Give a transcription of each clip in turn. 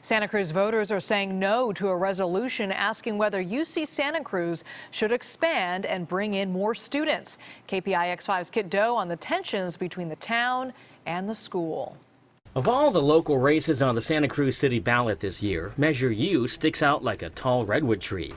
Santa Cruz voters are saying no to a resolution asking whether UC Santa Cruz should expand and bring in more students. KPIX5's Kiet Do on the tensions between the town and the school. Of all the local races on the Santa Cruz city ballot this year, Measure U sticks out like a tall redwood tree.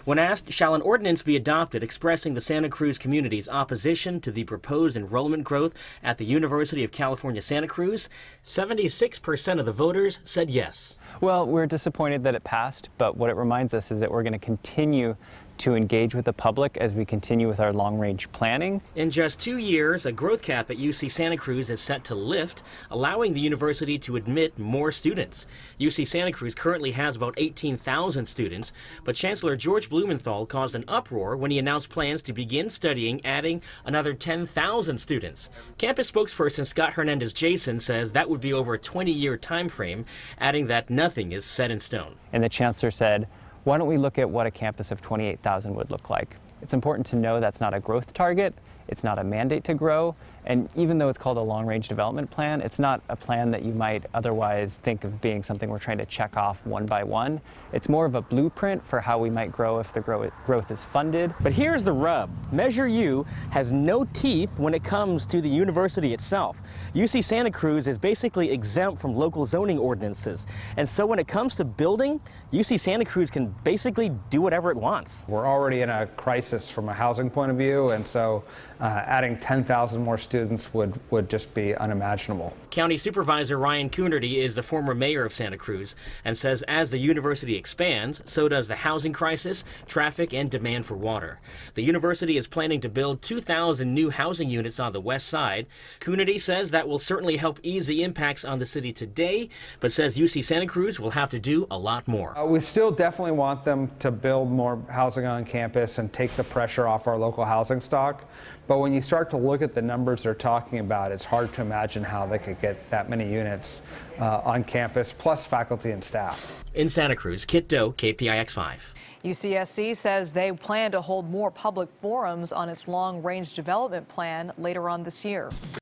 When asked, shall an ordinance be adopted expressing the Santa Cruz community's opposition to the proposed enrollment growth at the University of California, Santa Cruz, 76% of the voters said yes. Well, we're disappointed that it passed, but what it reminds us is that we're going to continue to engage with the public as we continue with our long-range planning. In just 2 years, a growth cap at UC Santa Cruz is set to lift, allowing the university to admit more students. UC Santa Cruz currently has about 18,000 students, but Chancellor George Blumenthal caused an uproar when he announced plans to begin studying adding another 10,000 students. Campus spokesperson Scott Hernandez-Jason says that would be over a 20-year time frame, adding that nothing is set in stone. And the chancellor said, why don't we look at what a campus of 28,000 would look like? It's important to know that's not a growth target, it's not a mandate to grow, and even though it's called a long-range development plan, it's not a plan that you might otherwise think of being something we're trying to check off one by one. It's more of a blueprint for how we might grow if the growth is funded. But here's the rub. Measure U has no teeth when it comes to the university itself. UC Santa Cruz is basically exempt from local zoning ordinances. And so when it comes to building, UC Santa Cruz can basically do whatever it wants. We're already in a crisis from a housing point of view, and so adding 10,000 more students would just be unimaginable. County Supervisor Ryan Coonerty is the former mayor of Santa Cruz and says as the university expands, so does the housing crisis, traffic, and demand for water. The university is planning to build 2,000 new housing units on the west side. Coonerty says that will certainly help ease the impacts on the city today, but says UC Santa Cruz will have to do a lot more. We still definitely want them to build more housing on campus and take the pressure off our local housing stock. But when you start to look at the numbers they're talking about, it's hard to imagine how they could get that many units on campus, plus faculty and staff. In Santa Cruz, Kiet Do, KPIX5. UCSC says they plan to hold more public forums on its long-range development plan later on this year.